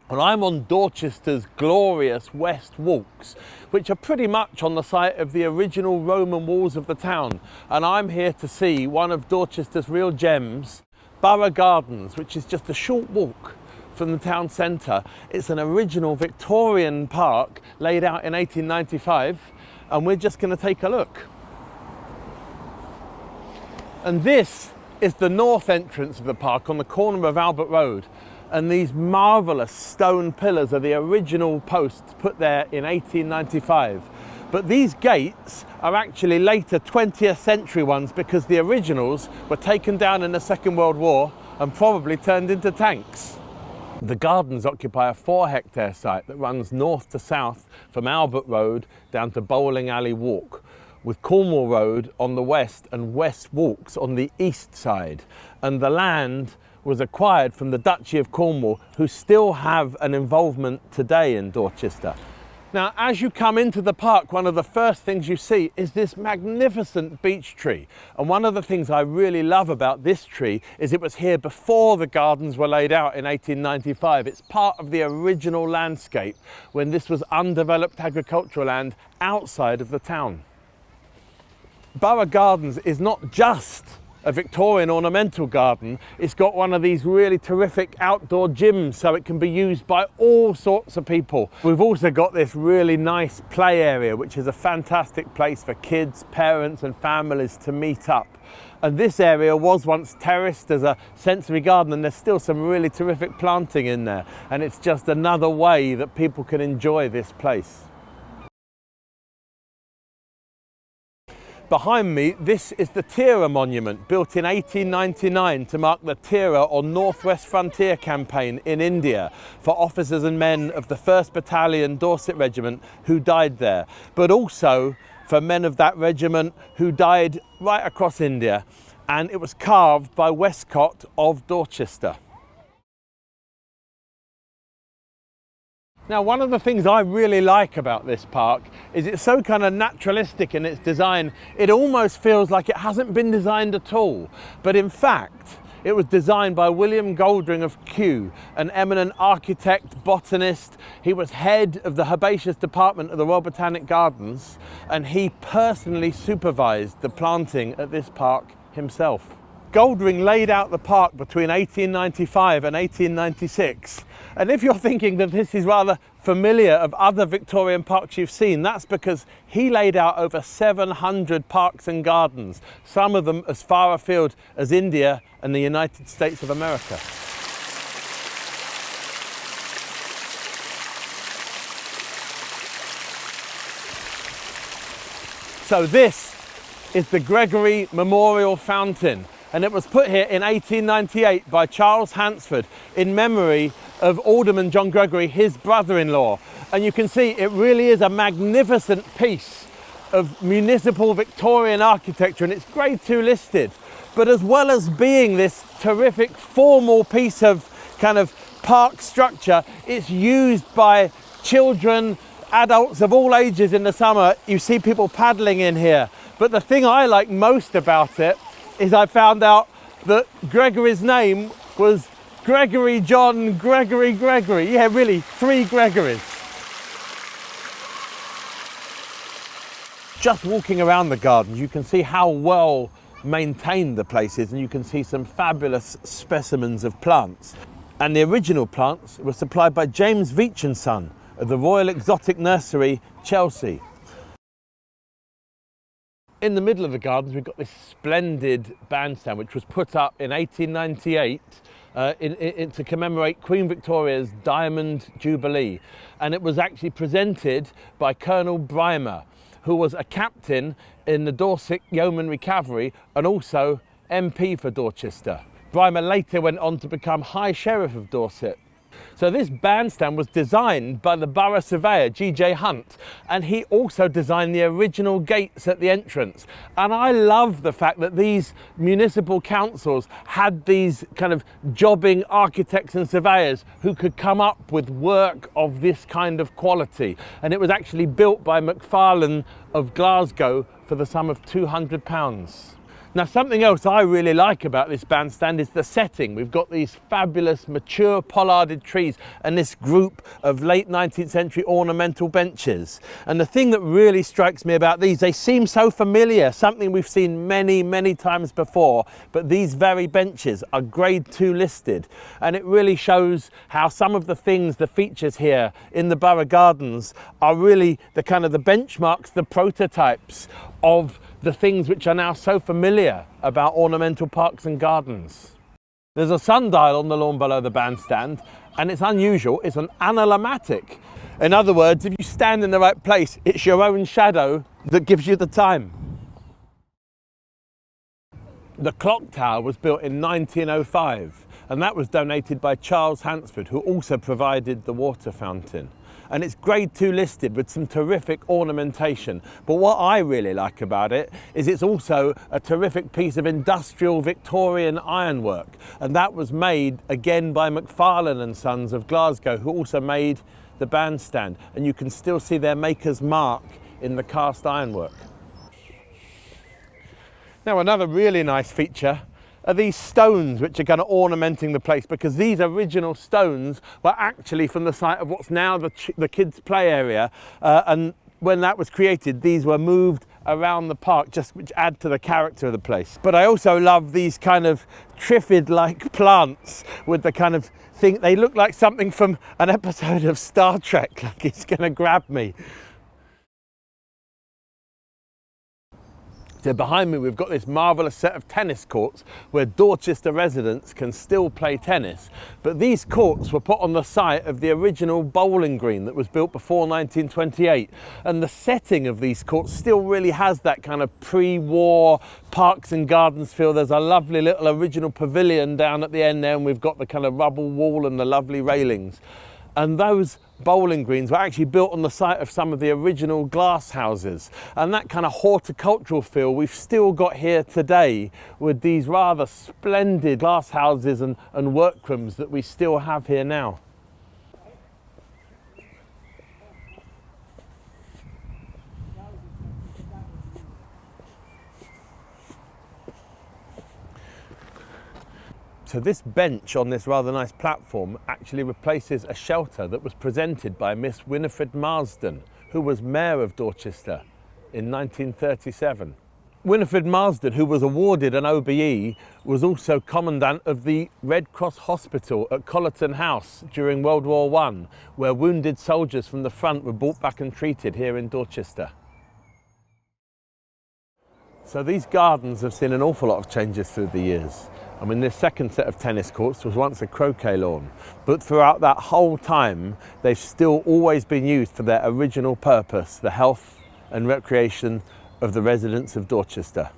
And I'm on Dorchester's glorious west walks, which are pretty much on the site of the original Roman walls of the town. And I'm here to see one of Dorchester's real gems, Borough Gardens, which is just a short walk from the town centre. It's an original Victorian park laid out in 1895, and we're just going to take a look. And this is the north entrance of the park on the corner of Albert Road. And these marvellous stone pillars are the original posts put there in 1895. But these gates are actually later 20th century ones because the originals were taken down in the Second World War and probably turned into tanks. The gardens occupy a 4-hectare site that runs north to south from Albert Road down to Bowling Alley Walk, with Cornwall Road on the west and West Walks on the east side. And the land was acquired from the Duchy of Cornwall, who still have an involvement today in Dorchester. Now, as you come into the park, one of the first things you see is this magnificent beech tree. And one of the things I really love about this tree is it was here before the gardens were laid out in 1895. It's part of the original landscape when this was undeveloped agricultural land outside of the town. Borough Gardens is not just a Victorian ornamental garden. It's got one of these really terrific outdoor gyms so it can be used by all sorts of people. We've also got this really nice play area, which is a fantastic place for kids, parents and families to meet up. And this area was once terraced as a sensory garden, and there's still some really terrific planting in there. And it's just another way that people can enjoy this place. Behind me, this is the Tira Monument, built in 1899 to mark the Tira or Northwest Frontier Campaign in India for officers and men of the 1st Battalion Dorset Regiment who died there, but also for men of that regiment who died right across India. And it was carved by Westcott of Dorchester. Now, one of the things I really like about this park is it's so kind of naturalistic in its design. It almost feels like it hasn't been designed at all. But in fact, it was designed by William Goldring of Kew, an eminent architect, botanist. He was head of the herbaceous department of the Royal Botanic Gardens, and he personally supervised the planting at this park himself. Goldring laid out the park between 1895 and 1896. And if you're thinking that this is rather familiar of other Victorian parks you've seen, that's because he laid out over 700 parks and gardens, some of them as far afield as India and the United States of America. So this is the Gregory Memorial Fountain. And it was put here in 1898 by Charles Hansford in memory of Alderman John Gregory, his brother-in-law. And you can see it really is a magnificent piece of municipal Victorian architecture, and it's Grade 2 listed. But as well as being this terrific formal piece of kind of park structure, it's used by children, adults of all ages in the summer. You see people paddling in here. But the thing I like most about it is I found out that Gregory's name was Gregory John Gregory. Yeah, really, 3 Gregorys. Just walking around the garden, you can see how well maintained the place is, and you can see some fabulous specimens of plants. And the original plants were supplied by James Veitch and Son of the Royal Exotic Nursery, Chelsea. In the middle of the gardens, we've got this splendid bandstand, which was put up in 1898 to commemorate Queen Victoria's Diamond Jubilee. And it was actually presented by Colonel Brymer, who was a captain in the Dorset Yeomanry Cavalry and also MP for Dorchester. Brymer later went on to become High Sheriff of Dorset. So this bandstand was designed by the borough surveyor, G.J. Hunt, and he also designed the original gates at the entrance. And I love the fact that these municipal councils had these kind of jobbing architects and surveyors who could come up with work of this kind of quality. And it was actually built by McFarlane of Glasgow for the sum of £200. Now, something else I really like about this bandstand is the setting. We've got these fabulous mature pollarded trees and this group of late 19th century ornamental benches. And the thing that really strikes me about these, they seem so familiar, something we've seen many, many times before, but these very benches are grade 2 listed. And it really shows how some of the things, the features here in the Borough Gardens are really the kind of the benchmarks, the prototypes of the things which are now so familiar about ornamental parks and gardens. There's a sundial on the lawn below the bandstand, and it's unusual, it's an analematic. In other words, if you stand in the right place, it's your own shadow that gives you the time. The clock tower was built in 1905, and that was donated by Charles Hansford, who also provided the water fountain. And it's grade 2 listed with some terrific ornamentation. But what I really like about it is it's also a terrific piece of industrial Victorian ironwork. And that was made again by Macfarlane and Sons of Glasgow, who also made the bandstand. And you can still see their maker's mark in the cast ironwork. Now, another really nice feature are these stones which are kind of ornamenting the place, because these original stones were actually from the site of what's now the kids' play area, and when that was created, these were moved around the park, just which add to the character of the place. But I also love these kind of triffid-like plants with the kind of thing, they look like something from an episode of Star Trek, like it's going to grab me. So behind me we've got this marvellous set of tennis courts where Dorchester residents can still play tennis. But these courts were put on the site of the original bowling green that was built before 1928. And the setting of these courts still really has that kind of pre-war parks and gardens feel. There's a lovely little original pavilion down at the end there, and we've got the kind of rubble wall and the lovely railings. And those bowling greens were actually built on the site of some of the original glass houses. And that kind of horticultural feel we've still got here today with these rather splendid glass houses and workrooms that we still have here now. So this bench on this rather nice platform actually replaces a shelter that was presented by Miss Winifred Marsden, who was Mayor of Dorchester in 1937. Winifred Marsden, who was awarded an OBE, was also Commandant of the Red Cross Hospital at Collerton House during World War I, where wounded soldiers from the front were brought back and treated here in Dorchester. So these gardens have seen an awful lot of changes through the years. I mean, this second set of tennis courts was once a croquet lawn, but throughout that whole time, they've still always been used for their original purpose, the health and recreation of the residents of Dorchester.